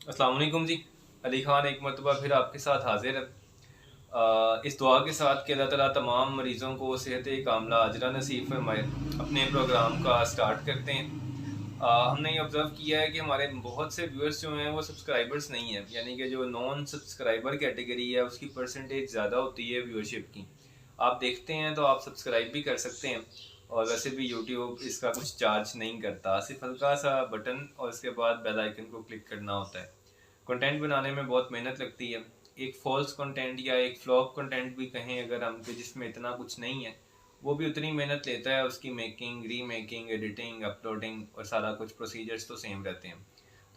अस्सलाम वालेकुम जी। अली ख़ान एक मरतबा फिर आपके साथ हाजिर है। इस दुआ के साथ कि अल्लाह ताला तमाम मरीज़ों को सेहत कामला अजरा नसीब फरमाए। अपने प्रोग्राम का स्टार्ट करते हैं। हमने ये ऑब्ज़र्व किया है कि हमारे बहुत से व्यूअर्स जो हैं वो सब्सक्राइबर्स नहीं हैं, यानी कि जो नॉन सब्सक्राइबर कैटेगरी है उसकी परसेंटेज ज़्यादा होती है व्यूअरशिप की। आप देखते हैं तो आप सब्सक्राइब भी कर सकते हैं, और वैसे भी यूट्यूब इसका कुछ चार्ज नहीं करता, सिर्फ हल्का सा बटन और उसके बाद बेल आइकन को क्लिक करना होता है। कंटेंट बनाने में बहुत मेहनत लगती है। एक फॉल्स कंटेंट या एक फ्लॉप कंटेंट भी कहें अगर हम, कि जिसमें इतना कुछ नहीं है, वो भी उतनी मेहनत लेता है। उसकी मेकिंग, रीमेकिंग, एडिटिंग, अपलोडिंग और सारा कुछ प्रोसीजर्स तो सेम रहते हैं।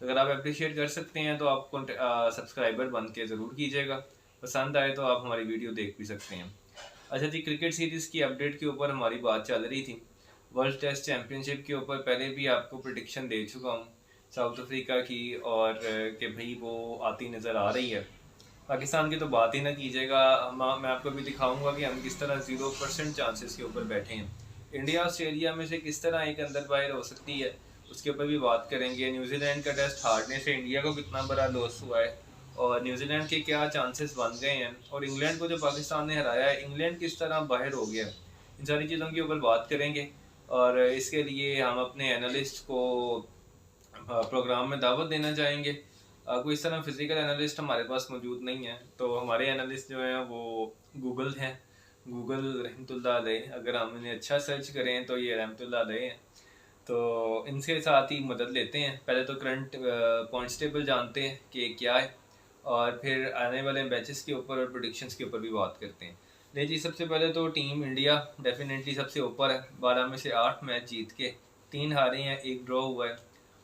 तो अगर आप अप्रिशिएट कर सकते हैं तो आप सब्सक्राइबर बन के ज़रूर कीजिएगा। पसंद आए तो आप हमारी वीडियो देख भी सकते हैं। अच्छा जी, क्रिकेट सीरीज़ की अपडेट के ऊपर हमारी बात चल रही थी। वर्ल्ड टेस्ट चैम्पियनशिप के ऊपर पहले भी आपको प्रिडिक्शन दे चुका हूँ साउथ अफ्रीका की, और कि भाई वो आती नज़र आ रही है। पाकिस्तान की तो बात ही ना कीजिएगा। मैं आपको भी दिखाऊंगा कि हम किस तरह 0% चांसेस के ऊपर बैठे हैं। इंडिया ऑस्ट्रेलिया में से किस तरह एक अंदर बाहर हो सकती है, उसके ऊपर भी बात करेंगे। न्यूजीलैंड का टेस्ट हारने से इंडिया को कितना बड़ा लॉस हुआ है, और न्यूजीलैंड के क्या चांसेस बन गए हैं, और इंग्लैंड को जो पाकिस्तान ने हराया है, इंग्लैंड किस तरह बाहर हो गया। इन सारी चीज़ों के ऊपर बात करेंगे। और इसके लिए हम अपने एनालिस्ट को प्रोग्राम में दावत देना चाहेंगे। कोई इस तरह फिजिकल एनालिस्ट हमारे पास मौजूद नहीं है, तो हमारे एनालिस्ट जो हैं वो गूगल हैं। गूगल रहमतुल्लाह अलैह, अगर हम इन्हें अच्छा सर्च करें तो ये रहमतुल्लाह अलैह हैं। तो इनके साथ ही मदद लेते हैं। पहले तो करंट पॉइंट्स टेबल जानते हैं कि क्या है, और फिर आने वाले मैचेस के ऊपर और प्रेडिक्शंस के ऊपर भी बात करते हैं। ले जी, सबसे पहले तो टीम इंडिया डेफिनेटली सबसे ऊपर है। 12 में से 8 मैच जीत के 3 हारे हैं, 1 ड्रॉ हुआ है।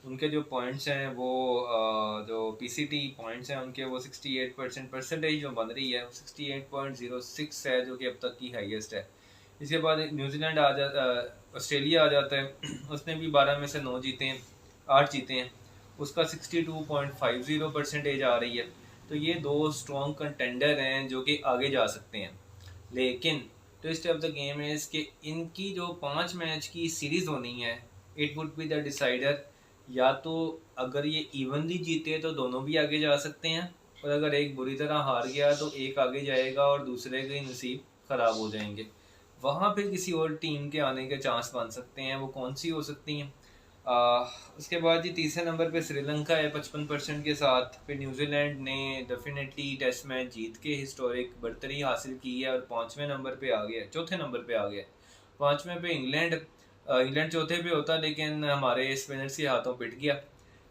उनके जो पॉइंट्स हैं वो जो पीसीटी पॉइंट्स हैं उनके, वो 68% परसेंटेज जो बन रही है वो 68.06 है, जो कि अब तक की हाईएस्ट है। इसके बाद न्यूजीलैंड आ जाता, ऑस्ट्रेलिया आ जाता है। उसने भी 12 में से 9 जीते हैं, 8 जीते हैं। उसका 62.50 परसेंटेज आ रही है। तो ये दो स्ट्रॉन्ग कंटेंडर हैं जो कि आगे जा सकते हैं। लेकिन twist of the game is कि इनकी जो 5 मैच की सीरीज़ होनी है, it would be the decider. या तो अगर ये इवनली जीते तो दोनों भी आगे जा सकते हैं, और अगर एक बुरी तरह हार गया तो एक आगे जाएगा और दूसरे के नसीब ख़राब हो जाएंगे। वहाँ फिर किसी और टीम के आने के चांस बन सकते हैं। वो कौन सी हो सकती हैं? उसके बाद जी तीसरे नंबर पे श्रीलंका है 55% के साथ। फिर न्यूजीलैंड ने डेफिनेटली टेस्ट मैच जीत के हिस्टोरिक बढ़तरी हासिल की है और 5वें नंबर पे आ गया, चौथे नंबर पे आ गया। 5वें पे इंग्लैंड। इंग्लैंड चौथे पे होता लेकिन हमारे स्पिनर्स के हाथों पिट गया।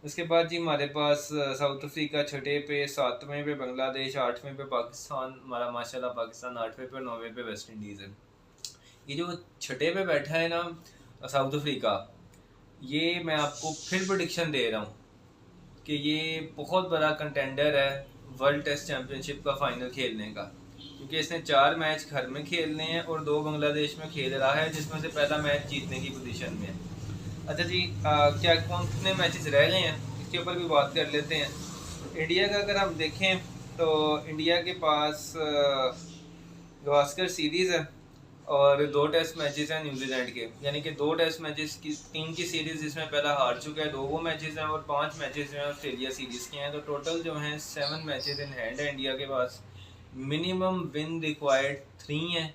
उसके बाद जी हमारे पास साउथ अफ्रीका छठे पे, 7वें पे बांग्लादेश, 8वें पे पाकिस्तान। हमारा माशाल्लाह पाकिस्तान 8वें पे, 9वें पे वेस्ट इंडीज़ है। ये जो छठे पे बैठा है ना साउथ अफ्रीका, ये मैं आपको फिर प्रोडिक्शन दे रहा हूँ कि ये बहुत बड़ा कंटेंडर है वर्ल्ड टेस्ट चैम्पियनशिप का फाइनल खेलने का, क्योंकि इसने 4 मैच घर में खेलने हैं और 2 बांग्लादेश में खेल रहा है, जिसमें से पहला मैच जीतने की पोजीशन में है। अच्छा जी, क्या कौन कितने मैचेस रह गए हैं इसके ऊपर भी बात कर लेते हैं। इंडिया का अगर हम देखें तो इंडिया के पास गवास्कर सीरीज़ है और 2 टेस्ट मैचेस हैं न्यूजीलैंड के, यानी कि 2 टेस्ट मैचेस की टीम की सीरीज़ जिसमें पहला हार चुका है, 2 वो मैचेस हैं, और 5 मैचेस जो हैं ऑस्ट्रेलिया सीरीज़ के हैं। तो टोटल जो हैं 7 मैचेस इन हैंड है इंडिया के पास। मिनिमम विन रिक्वायर्ड 3 हैं,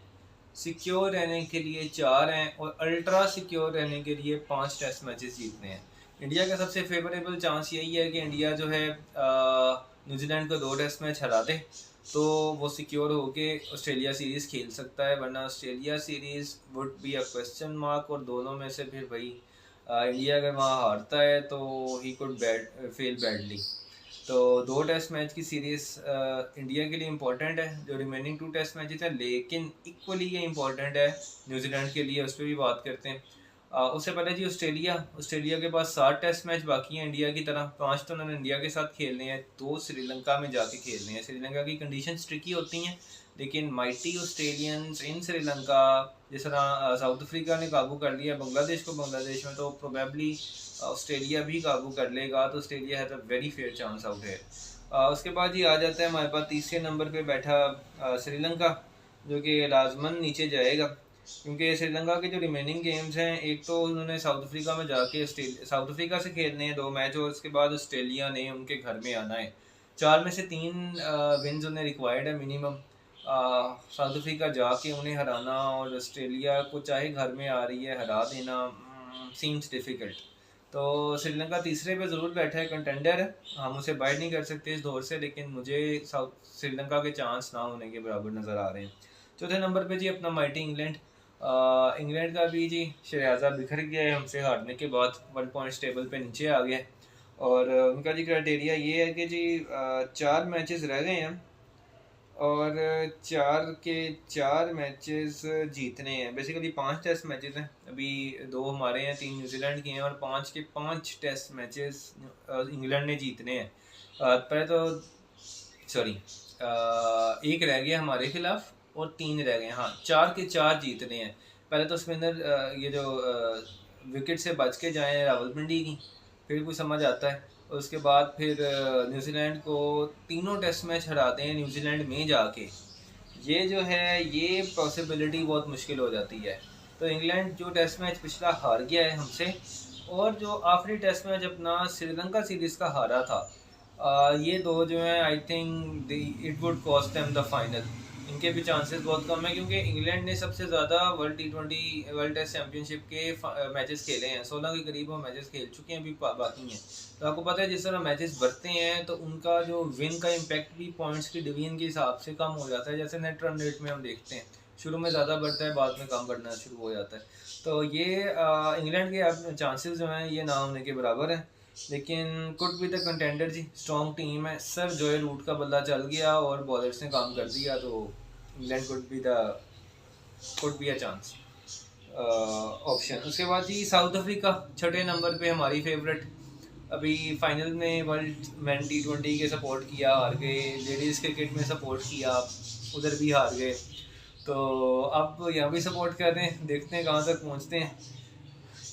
सिक्योर रहने के लिए 4 हैं, और अल्ट्रा सिक्योर रहने के लिए 5 टेस्ट मैचेस जीतने हैं। इंडिया का सबसे फेवरेबल चांस यही है कि इंडिया जो है न्यूजीलैंड को 2 टेस्ट मैच हरा दे तो वो सिक्योर होके ऑस्ट्रेलिया सीरीज़ खेल सकता है, वरना Australia series would be a question mark. और दोनों में से फिर भाई इंडिया अगर वहाँ हारता है तो ही कुड फेल बैडली। तो 2 टेस्ट मैच की सीरीज़ इंडिया के लिए इम्पोर्टेंट है, जो रिमेनिंग 2 टेस्ट मैचेस हैं, लेकिन इक्वली ये इम्पोर्टेंट है न्यूजीलैंड के लिए। उस पर भी बात करते हैं। उससे पहले जी ऑस्ट्रेलिया ऑस्ट्रेलिया के पास 7 टेस्ट मैच बाकी हैं इंडिया की तरह। 5 तो उन्होंने इंडिया के साथ खेलने हैं, 2 श्रीलंका में जाके खेलने हैं। श्रीलंका की कंडीशंस ट्रिकी होती हैं, लेकिन माइटी ऑस्ट्रेलियंस इन श्रीलंका, जिस तरह साउथ अफ्रीका ने काबू कर लिया बांग्लादेश को बांग्लादेश में, तो प्रोबेबली ऑस्ट्रेलिया भी काबू कर लेगा। तो Australia has a very fair chance out है। उसके बाद ही आ जाता है हमारे पास तीसरे नंबर पे बैठा श्रीलंका, जो कि लाजमन नीचे जाएगा। क्योंकि श्रीलंका के जो रिमेनिंग गेम्स हैं, एक तो उन्होंने साउथ अफ्रीका में जाके साउथ अफ्रीका से खेलने हैं 2 मैच, और उसके बाद ऑस्ट्रेलिया ने उनके घर में आना है। 4 में से 3 विन्स उन्हें रिक्वायर्ड है मिनिमम। साउथ अफ्रीका जाके उन्हें हराना और ऑस्ट्रेलिया को चाहे घर में आ रही है हरा देना सीम्स डिफ़िकल्ट। तो श्रीलंका तीसरे पे ज़रूर बैठा है, कंटेंडर है, हम उसे बाइट नहीं कर सकते इस दौर से, लेकिन मुझे श्रीलंका के चांस ना होने के बराबर नज़र आ रहे हैं। चौथे नंबर पे जी अपना माइटी इंग्लैंड। इंग्लैंड का भी जी शहजादा बिखर गया है हमसे हारने के बाद, 1 पॉइंट्स टेबल पे नीचे आ गया है। और उनका जी क्राइटेरिया ये है कि जी 4 मैचेस रह गए हैं और 4 के 4 मैचेस जीतने हैं। बेसिकली 5 टेस्ट मैचेस हैं, अभी 2 हमारे हैं, 3 न्यूजीलैंड के हैं, और 5 के 5 टेस्ट मैचेस इंग्लैंड ने जीतने हैं। पहले तो सॉरी, एक रह गया हमारे खिलाफ और 3 रह गए, हाँ 4 के 4 जीतने हैं। पहले तो स्पिनर ये जो विकेट से बच के जाएँ रावलपिंडी की, फिर कुछ समझ आता है। और उसके बाद फिर न्यूजीलैंड को तीनों टेस्ट मैच हराते हैं न्यूजीलैंड में जाके, ये जो है ये पॉसिबिलिटी बहुत मुश्किल हो जाती है। तो इंग्लैंड जो टेस्ट मैच पिछला हार गया है हमसे, और जो आखिरी टेस्ट मैच अपना श्रीलंका सीरीज़ का हारा था, ये दो जो हैं I think it would cost them the final. इनके भी चांसेस बहुत कम है, क्योंकि इंग्लैंड ने सबसे ज़्यादा वर्ल्ड टेस्ट चैम्पियनशिप के मैचेस खेले हैं, 16 के करीब वो मैचेस खेल चुके हैं, अभी बाकी हैं। तो आपको पता है जिस तरह मैचेस बढ़ते हैं तो उनका जो विन का इम्पैक्ट भी पॉइंट्स की डिवीजन के हिसाब से कम हो जाता है। जैसे नेट रन रेट में हम देखते हैं, शुरू में ज़्यादा बढ़ता है, बाद में कम बढ़ना शुरू हो जाता है। तो ये इंग्लैंड के अब चांसेस जो हैं ये ना होने के बराबर हैं, लेकिन कुड बी द कंटेंडर जी, स्ट्रॉन्ग टीम है। सर जो है रूट का बल्ला चल गया और बॉलर्स ने काम कर दिया, तो England could be a chance option. उसके बाद जी साउथ अफ्रीका छठे नंबर पे हमारी फेवरेट। अभी फाइनल में वर्ल्ड मैन T20 के सपोर्ट किया, हार गए। लेडीज़ क्रिकेट में सपोर्ट किया, उधर भी हार गए। तो अब यहाँ भी सपोर्ट कर रहे हैं, देखते हैं कहाँ तक पहुँचते हैं।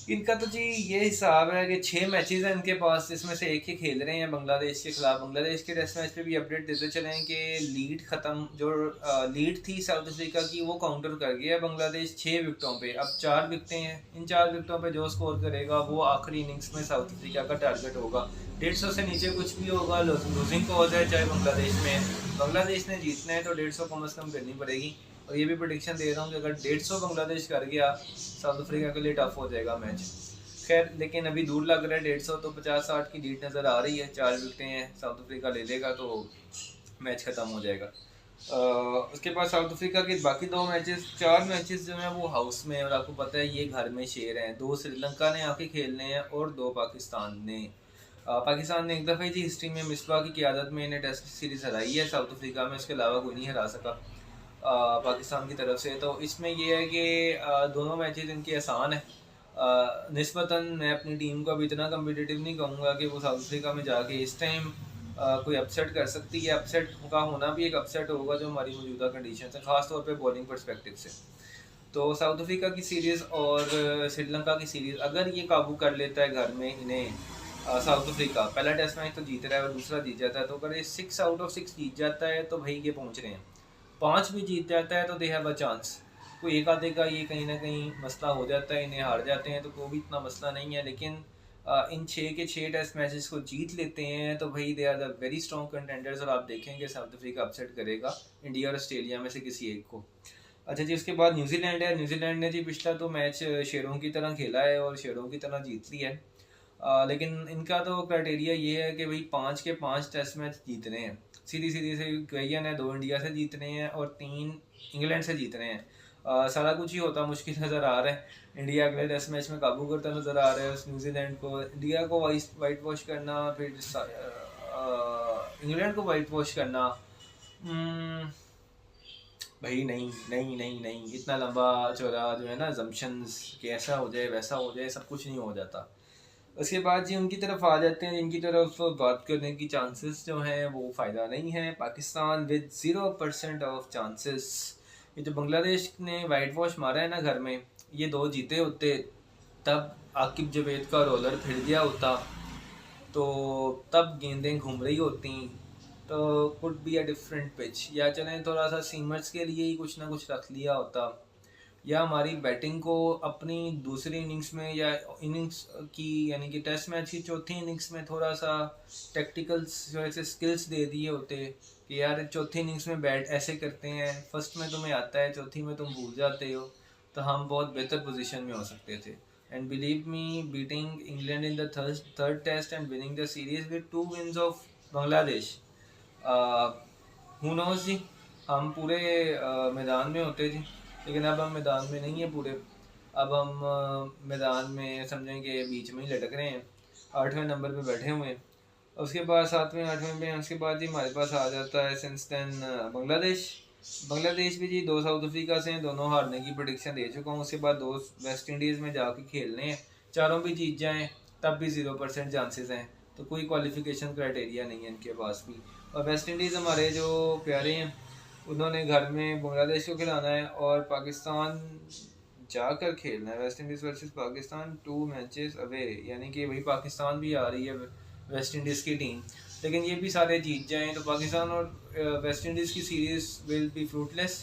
इनका तो जी ये हिसाब है कि 6 मैचेस हैं इनके पास, जिसमें से एक ही खेल रहे हैं बांग्लादेश के खिलाफ। बांग्लादेश के टेस्ट मैच पे भी अपडेट देते चले हैं कि लीड ख़त्म, जो लीड थी साउथ अफ्रीका की वो काउंटर कर गया बांग्लादेश 6 विकेटों पे। अब 4 विकेटें हैं, इन 4 विकेटों पे जो स्कोर करेगा वो आखिरी इनिंग्स में साउथ अफ्रीका का टारगेट होगा। 150 से नीचे कुछ भी होगा लूजिंग कॉज है, चाहे बांग्लादेश में। बांग्लादेश ने जीतना है तो 150 कम अज़ कम करनी पड़ेगी। और ये भी प्रेडिक्शन दे रहा हूँ कि अगर 150 बांग्लादेश कर गया, साउथ अफ्रीका के लिए टफ हो जाएगा मैच। खैर लेकिन अभी दूर लग रहा है 150, तो 50-60 की लीड नज़र आ रही है। 4 विकेटें हैं, साउथ अफ्रीका ले लेगा तो मैच ख़त्म हो जाएगा। उसके बाद साउथ अफ्रीका के बाकी 2 मैचेस, 4 मैचेस जो हैं वो हाउस में, और आपको पता है ये घर में शेर हैं। 2 श्रीलंका ने आके खेलने हैं और 2 पाकिस्तान ने। पाकिस्तान ने एक दफ़ा ही हिस्ट्री में मिसबा की क़यादत में इन्हें टेस्ट सीरीज़ हराई है साउथ अफ्रीका में, उसके अलावा कोई नहीं हरा सका पाकिस्तान की तरफ से। तो इसमें यह है कि दोनों मैचेस इनके आसान है निस्बतन। मैं अपनी टीम को अभी इतना कम्पिटिटिव नहीं कहूँगा कि वो साउथ अफ्रीका में जाके इस टाइम कोई अपसेट कर सकती है। अपसेट का होना भी एक अपसेट होगा जो हमारी मौजूदा कंडीशन है, ख़ास तौर पे बॉलिंग पर्सपेक्टिव से। तो साउथ अफ्रीका की सीरीज़ और श्रीलंका की सीरीज़ अगर ये काबू कर लेता है घर में इन्हें, साउथ अफ्रीका पहला टेस्ट मैच तो जीत रहा है और दूसरा जीत जाता है, तो अगर ये 6 आउट ऑफ 6 जीत जाता है तो भाई ये पहुँच रहे हैं। 5 भी जीत जाता है तो दे हैव अ चांस। कोई एक आधे का ये कहीं ना कहीं मसला हो जाता है, इन्हें हार जाते हैं तो कोई भी इतना मसला नहीं है। लेकिन इन 6 के 6 टेस्ट मैचेस को जीत लेते हैं तो भाई they are the very strong contenders, और आप देखेंगे साउथ अफ्रीका अपसेट करेगा इंडिया और ऑस्ट्रेलिया में से किसी एक को। अच्छा जी, उसके बाद न्यूजीलैंड है। न्यूजीलैंड ने जी पिछला तो मैच शेरों की तरह खेला है और शेरों की तरह जीत लिया है। लेकिन इनका तो क्राइटेरिया ये है कि भाई 5 के 5 टेस्ट मैच जीतने हैं। सीधी सीधी से इक्वेशन है, 2 इंडिया से जीतने हैं और 3 इंग्लैंड से जीतने हैं। सारा कुछ ही होता मुश्किल नज़र आ रहा है। इंडिया अगले टेस्ट मैच में काबू करता नज़र आ रहा है उस न्यूजीलैंड को। इंडिया को वाइट वॉश करना, फिर इंग्लैंड को वाइट वॉश करना, भाई नहीं नहीं नहीं नहीं, इतना लंबा चौड़ा जो है ना जम्पशंस कि ऐसा हो जाए वैसा हो जाए, सब कुछ नहीं हो जाता। उसके बाद जी उनकी तरफ आ जाते हैं, इनकी तरफ बात करने की चांसेस जो हैं वो फ़ायदा नहीं है। Pakistan with 0% of chances. ये जो बांग्लादेश ने वाइट वॉश मारा है ना घर में, ये 2 जीते होते तब आकिब जवेद का रोलर फिर गया होता, तो तब गेंदें घूम रही होती, तो could be a different pitch. या चलें थोड़ा सा सीमर्स के लिए ही कुछ ना कुछ रख लिया होता, या हमारी बैटिंग को अपनी दूसरी इनिंग्स में या इनिंग्स की यानी कि टेस्ट मैच की चौथी इनिंग्स में थोड़ा सा टेक्टिकल जो ऐसे स्किल्स दे दिए होते कि यार चौथी इनिंग्स में बैट ऐसे करते हैं, फर्स्ट में तुम्हें आता है, चौथी में तुम भूल जाते हो, तो हम बहुत बेहतर पोजीशन में हो सकते थे। And believe me, beating England in the third test and winning the series with 2 wins of Bangladesh, who knows जी, हम पूरे मैदान में होते जी, लेकिन अब हम मैदान में नहीं है पूरे। अब हम मैदान में समझेंगे बीच में ही लटक रहे हैं, 8वें नंबर पे बैठे हुए हैं। उसके बाद 7वें 8वें पे उसके बाद जी हमारे पास आ जाता है सिंस देन बांग्लादेश। बांग्लादेश भी जी 2 साउथ अफ्रीका से हैं, दोनों हारने की प्रेडिक्शन दे चुका हूँ। उसके बाद 2 वेस्ट इंडीज़ में जाके खेलने हैं, चारों भी जीत जाएँ तब भी 0% चांसेस हैं, तो कोई क्वालिफिकेशन क्राइटेरिया नहीं है इनके पास भी। और वेस्ट इंडीज़ हमारे जो प्यारे हैं, उन्होंने घर में बांग्लादेश को खिलाना है और पाकिस्तान जाकर खेलना है। West Indies versus Pakistan 2 matches away, यानी कि वही पाकिस्तान भी आ रही है वेस्ट इंडीज़ की टीम, लेकिन ये भी सारे जीत जाएं तो पाकिस्तान और वेस्ट इंडीज़ की series will be fruitless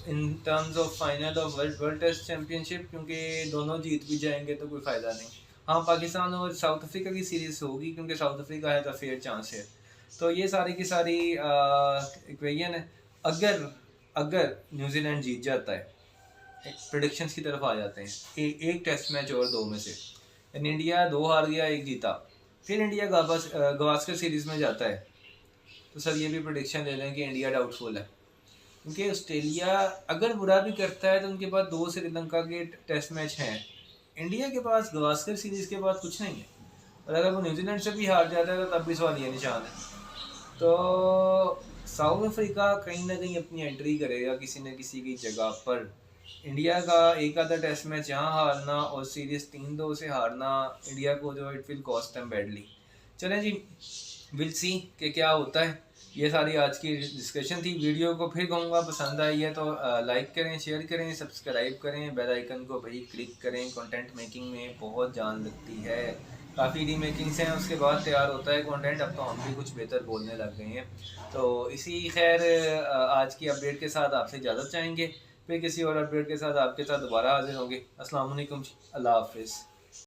in terms of final of world test championship, क्योंकि दोनों जीत भी जाएंगे तो कोई फ़ायदा नहीं। हाँ, पाकिस्तान और साउथ अफ्रीका की सीरीज़ होगी क्योंकि साउथ अफ्रीका है तो फेयर चांस है। तो ये सारी की सारी इक्वेशन है। अगर अगर न्यूजीलैंड जीत जाता है, प्रेडिक्शंस की तरफ आ जाते हैं, एक टेस्ट मैच और 2 में से, यानी इंडिया 2 हार गया 1 जीता, फिर इंडिया गवास्कर सीरीज़ में जाता है, तो सर ये भी प्रेडिक्शन ले लें कि इंडिया डाउटफुल है, क्योंकि ऑस्ट्रेलिया अगर बुरा भी करता है तो उनके पास 2 श्रीलंका के टेस्ट मैच हैं, इंडिया के पास गवास्कर सीरीज़ के बाद कुछ नहीं है। और अगर वो न्यूजीलैंड से भी हार जाता है तो तब भी सवाल ये निशान है। तो साउथ अफ्रीका कहीं ना कहीं अपनी एंट्री करेगा किसी न किसी की जगह पर। इंडिया का एक आधा टेस्ट मैच यहाँ हारना और सीरीज 3-2 से हारना इंडिया को जो it will cost them badly. चलें जी, विल सी कि क्या होता है। ये सारी आज की डिस्कशन थी। वीडियो को फिर कहूँगा पसंद आई है तो लाइक करें, शेयर करें, सब्सक्राइब करें, बेल आइकन को भाई क्लिक करें। कंटेंट मेकिंग में बहुत जान लगती है, काफ़ी रीमेकिंग्स हैं, उसके बाद तैयार होता है कंटेंट। अब तो हम भी कुछ बेहतर बोलने लग गए हैं। तो इसी खैर आज की अपडेट के साथ आपसे इजाज़त चाहेंगे, फिर किसी और अपडेट के साथ आपके साथ दोबारा हाजिर होंगे। अस्सलाम वालेकुम, अल्लाह हाफिज़।